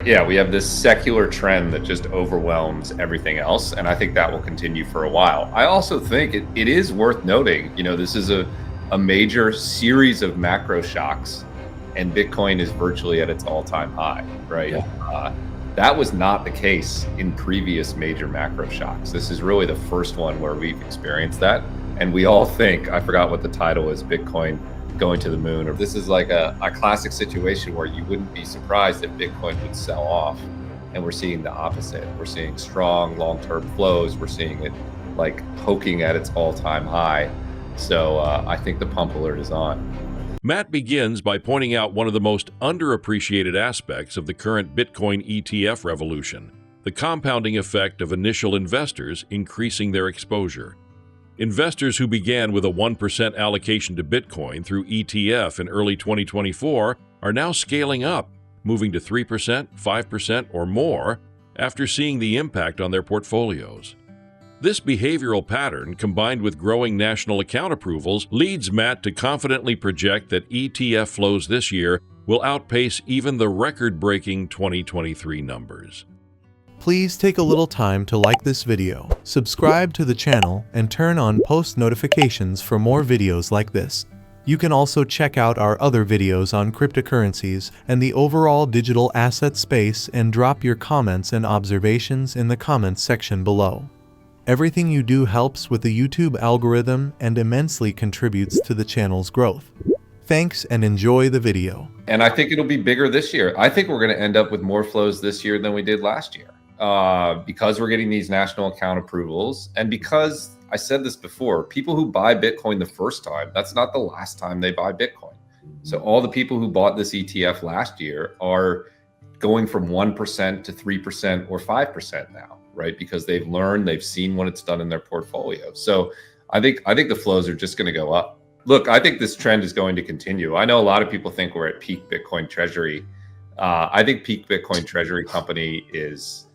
Yeah, we have this secular trend that just overwhelms everything else. And I think that will continue for a while. I also think it is worth noting, this is a major series of macro shocks, and Bitcoin is virtually at its all-time high, right? Yeah. That was not the case in previous major macro shocks. This is really the first one where we've experienced that. And we all think, I forgot what the title is, Bitcoin going to the moon, or this is like a classic situation where you wouldn't be surprised if Bitcoin would sell off. And we're seeing the opposite. We're seeing strong long-term flows. We're seeing it like poking at its all-time high. So I think the pump alert is on. Matt begins by pointing out one of the most underappreciated aspects of the current Bitcoin ETF revolution, the compounding effect of initial investors increasing their exposure. Investors who began with a 1% allocation to Bitcoin through ETF in early 2024 are now scaling up, moving to 3%, 5%, or more after seeing the impact on their portfolios. This behavioral pattern, combined with growing national account approvals, leads Matt to confidently project that ETF flows this year will outpace even the record-breaking 2023 numbers. Please take a little time to like this video, subscribe to the channel, and turn on post notifications for more videos like this. You can also check out our other videos on cryptocurrencies and the overall digital asset space and drop your comments and observations in the comments section below. Everything you do helps with the YouTube algorithm and immensely contributes to the channel's growth. Thanks and enjoy the video. And I think it'll be bigger this year. I think we're going to end up with more flows this year than we did last year because we're getting these national account approvals. And because I said this before, people who buy Bitcoin the first time, that's not the last time they buy Bitcoin. So all the people who bought this ETF last year are going from 1% to 3% or 5% now. Right? Because they've learned, they've seen what it's done in their portfolio. So I think the flows are just going to go up. Look, I think this trend is going to continue. I know a lot of people think we're at peak Bitcoin treasury. I think peak Bitcoin treasury company is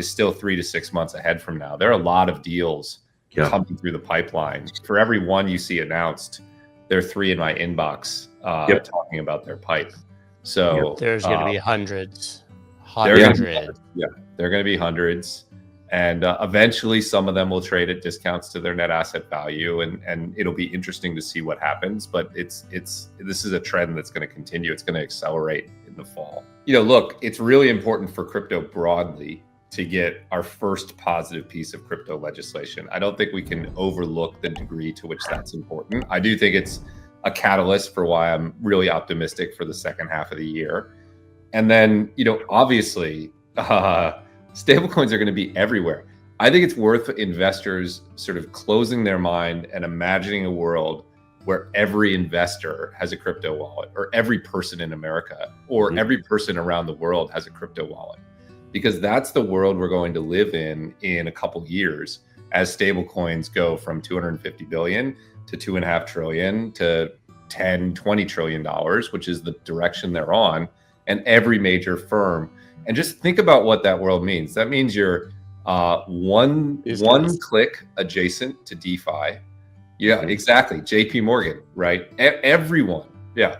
still 3 to 6 months ahead from now. There are a lot of deals coming through the pipeline. For every one you see announced, there are 3 in my inbox talking about their pipe. So there's going to be hundreds. They're going to be hundreds. And eventually some of them will trade at discounts to their net asset value, and it'll be interesting to see what happens. But this is a trend that's going to continue. It's going to accelerate in the fall. Look, it's really important for crypto broadly to get our first positive piece of crypto legislation. I don't think we can overlook the degree to which that's important. I do think it's a catalyst for why I'm really optimistic for the second half of the year. And then, obviously, stablecoins are going to be everywhere. I think it's worth investors sort of closing their mind and imagining a world where every investor has a crypto wallet, or every person in America, or every person around the world has a crypto wallet, because that's the world we're going to live in a couple years as stablecoins go from 250 billion to 2.5 trillion to 10-20 trillion dollars, which is the direction they're on, and every major firm. And just think about what that world means. That means you're one click adjacent to DeFi. Yeah, exactly. JP Morgan, right? Everyone. Yeah.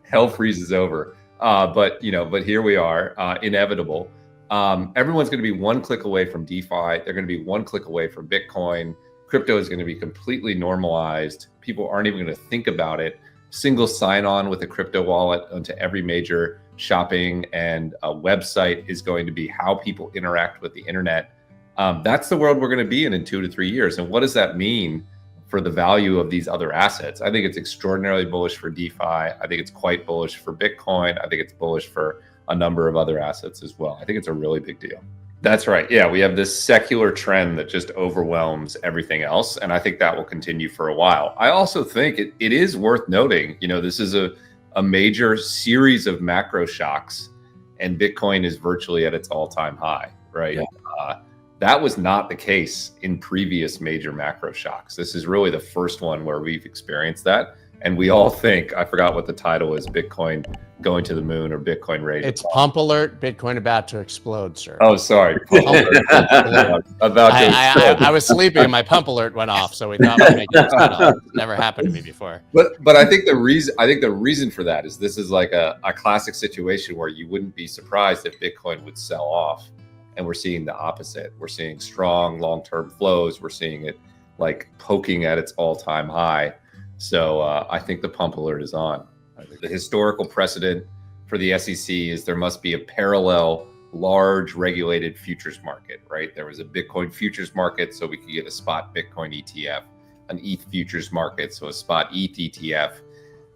Hell freezes over. But here we are, inevitable. Everyone's going to be one click away from DeFi. They're going to be one click away from Bitcoin. Crypto is going to be completely normalized. People aren't even going to think about it. Single sign-on with a crypto wallet onto every major shopping and website is going to be how people interact with the internet. That's the world we're going to be in 2 to 3 years. And what does that mean for the value of these other assets? I think it's extraordinarily bullish for DeFi. I think it's quite bullish for Bitcoin. I think it's bullish for a number of other assets as well. I think it's a really big deal. That's right. Yeah, we have this secular trend that just overwhelms everything else. And I think that will continue for a while. I also think it is worth noting, this is a major series of macro shocks, and Bitcoin is virtually at its all-time high, right? Yeah. That was not the case in previous major macro shocks. This is really the first one where we've experienced that. And we all think, I forgot what the title is, Bitcoin going to the moon or Bitcoin ready. It's pump alert, Bitcoin about to explode, sir. Oh, sorry. Pump alert. About to explode. I was sleeping and my pump alert went off, so we thought we'd make it up. Never happened to me before. But I think the reason for that is this is like a classic situation where you wouldn't be surprised if Bitcoin would sell off, and we're seeing the opposite. We're seeing strong long-term flows. We're seeing it like poking at its all-time high. So I think the pump alert is on. The historical precedent for the SEC is there must be a parallel large regulated futures market, right? There was a Bitcoin futures market, so we could get a spot Bitcoin ETF, an ETH futures market, so a spot ETH ETF.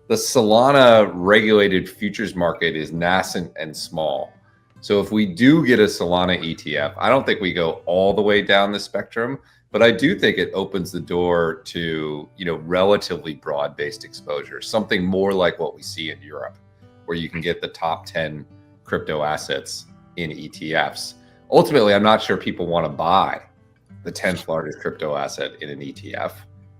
The Solana regulated futures market is nascent and small. So if we do get a Solana ETF, I don't think we go all the way down the spectrum, but I do think it opens the door to, relatively broad-based exposure, something more like what we see in Europe, where you can get the top 10 crypto assets in ETFs. Ultimately, I'm not sure people want to buy the 10th largest crypto asset in an ETF.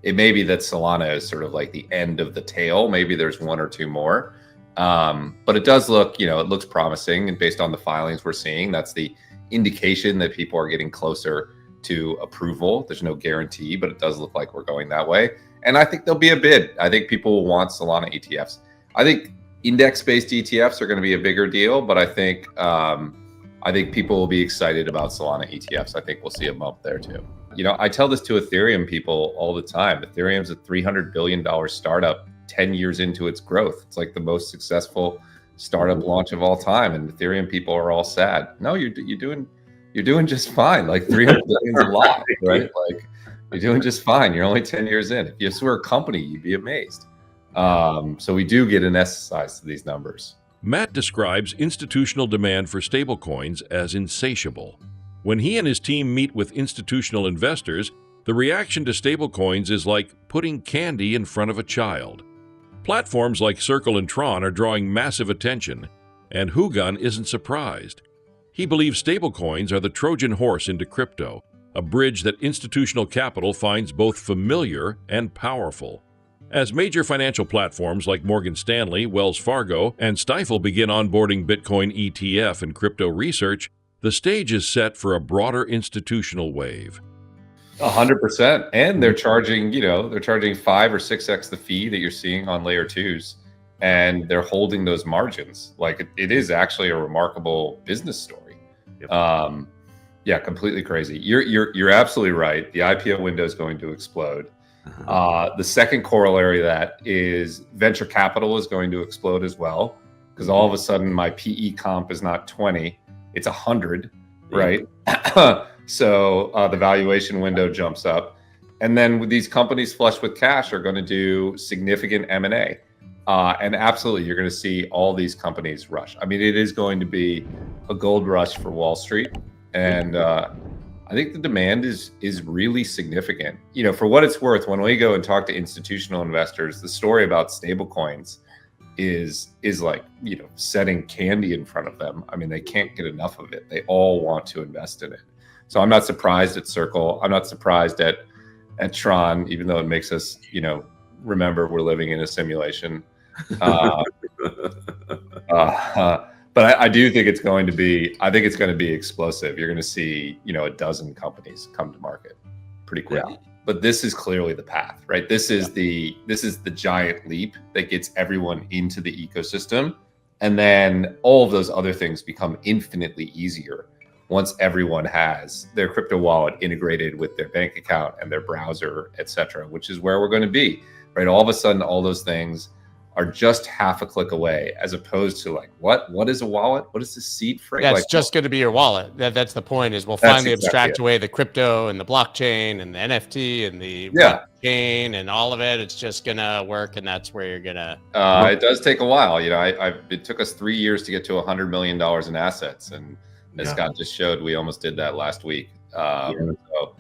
It may be that Solana is sort of like the end of the tail. Maybe there's one or two more. But it does look, it looks promising. And based on the filings we're seeing, that's the indication that people are getting closer to approval. There's no guarantee, but it does look like we're going that way. And I think there'll be a bid. I think people will want Solana ETFs. I think index-based ETFs are going to be a bigger deal, but I think people will be excited about Solana ETFs. I think we'll see a bump there too. I tell this to Ethereum people all the time. Ethereum's a $300 billion startup 10 years into its growth. It's like the most successful startup launch of all time. And Ethereum people are all sad. No, you're doing just fine. Like 300 billion is a lot, right? Like you're doing just fine. You're only 10 years in. If you were a company, you'd be amazed. So we do get an exercise to these numbers. Matt describes institutional demand for stablecoins as insatiable. When he and his team meet with institutional investors, the reaction to stablecoins is like putting candy in front of a child. Platforms like Circle and Tron are drawing massive attention, and Hougan isn't surprised. He believes stablecoins are the Trojan horse into crypto, a bridge that institutional capital finds both familiar and powerful. As major financial platforms like Morgan Stanley, Wells Fargo, and Stifel begin onboarding Bitcoin ETF and crypto research, the stage is set for a broader institutional wave. 100%. And they're charging, they're charging 5 or 6x the fee that you're seeing on layer 2s. And they're holding those margins. Like it is actually a remarkable business story. Yep. Yeah, completely crazy. You're absolutely right. The IPO window is going to explode. The second corollary of that is venture capital is going to explode as well, because all of a sudden my PE comp is not 20, it's 100, right? So the valuation window jumps up. And then with these companies flush with cash are going to do significant M&A. And absolutely, you're going to see all these companies rush. I mean, it is going to be a gold rush for Wall Street. And I think the demand is really significant. For what it's worth, when we go and talk to institutional investors, the story about stablecoins is like, setting candy in front of them. I mean, they can't get enough of it. They all want to invest in it. So I'm not surprised at Circle. I'm not surprised at Tron, even though it makes us, remember we're living in a simulation. But I do think it's going to be, explosive. You're going to see, a dozen companies come to market pretty quickly. Yeah. But this is clearly the path, right? This is the giant leap that gets everyone into the ecosystem. And then all of those other things become infinitely easier once everyone has their crypto wallet integrated with their bank account and their browser, et cetera, which is where we're going to be, right? All of a sudden, all those things are just half a click away, as opposed to like, what is a wallet? What is the seed phrase? That's just going to be your wallet. That's the point, is we'll finally abstract away the crypto and the blockchain and the NFT and the blockchain and all of it. It's just going to work, and that's where you're going to... It does take a while. It took us 3 years to get to $100 million in assets. And as Scott just showed, we almost did that last week. So,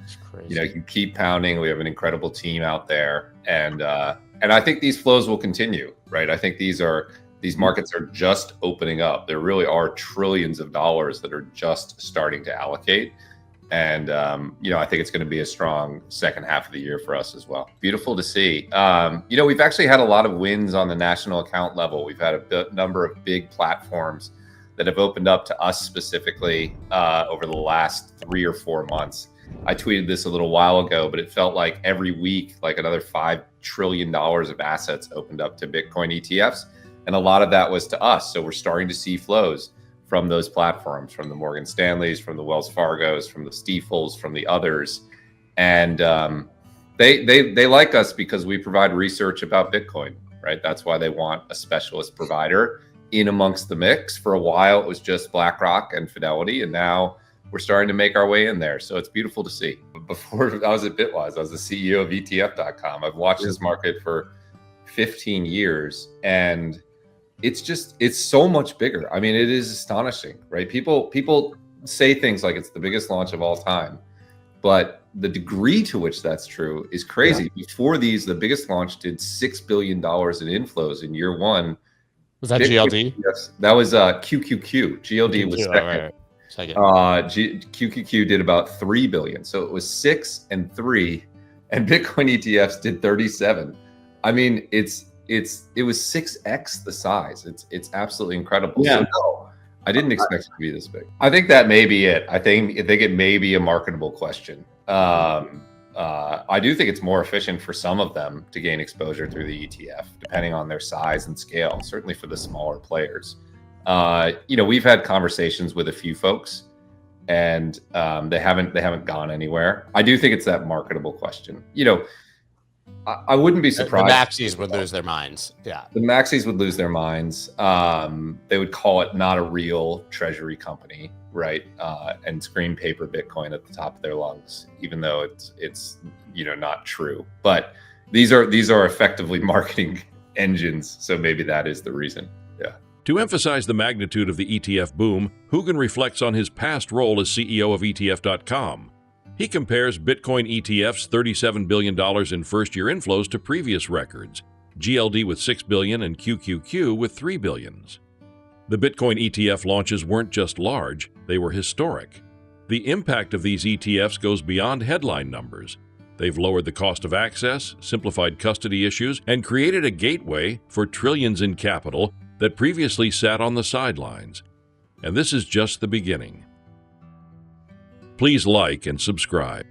you keep pounding. We have an incredible team out there. And I think these flows will continue, right? I think these markets are just opening up. There really are trillions of dollars that are just starting to allocate. And, I think it's going to be a strong second half of the year for us as well. Beautiful to see. We've actually had a lot of wins on the national account level. We've had a number of big platforms that have opened up to us specifically over the last 3 or 4 months. I tweeted this a little while ago, but it felt like every week, like another $5 trillion of assets opened up to Bitcoin ETFs. And a lot of that was to us. So we're starting to see flows from those platforms, from the Morgan Stanleys, from the Wells Fargos, from the Stifels, from the others. And they like us because we provide research about Bitcoin, right? That's why they want a specialist provider in amongst the mix. For a while, it was just BlackRock and Fidelity, and now we're starting to make our way in there. So it's beautiful to see. Before I was at Bitwise, I was the CEO of ETF.com. I've watched this market for 15 years, and it's so much bigger. I mean, it is astonishing, right? People say things like it's the biggest launch of all time, but the degree to which that's true is crazy. Yeah. Before these, the biggest launch did $6 billion in inflows in year one. Was that GLD? Yes, that was QQQ. GLD was second. QQQ did about 3 billion. So it was 6 and 3, and Bitcoin ETFs did 37. I mean, it was 6x the size. It's absolutely incredible. Yeah. So no, I didn't expect it to be this big. I think that may be it. I think it may be a marketable question. I do think it's more efficient for some of them to gain exposure through the ETF, depending on their size and scale, certainly for the smaller players. We've had conversations with a few folks, and they haven't gone anywhere. I do think it's that marketable question. I wouldn't be surprised. The maxis would lose their minds. Yeah. The maxis would lose their minds. They would call it not a real treasury company, right? And scream paper Bitcoin at the top of their lungs, even though it's not true. But these are effectively marketing engines. So maybe that is the reason. Yeah. To emphasize the magnitude of the ETF boom, Hougan reflects on his past role as CEO of ETF.com. He compares Bitcoin ETFs' $37 billion in first-year inflows to previous records, GLD with $6 billion and QQQ with $3 billion. The Bitcoin ETF launches weren't just large, they were historic. The impact of these ETFs goes beyond headline numbers. They've lowered the cost of access, simplified custody issues, and created a gateway for trillions in capital that previously sat on the sidelines. And this is just the beginning. Please like and subscribe.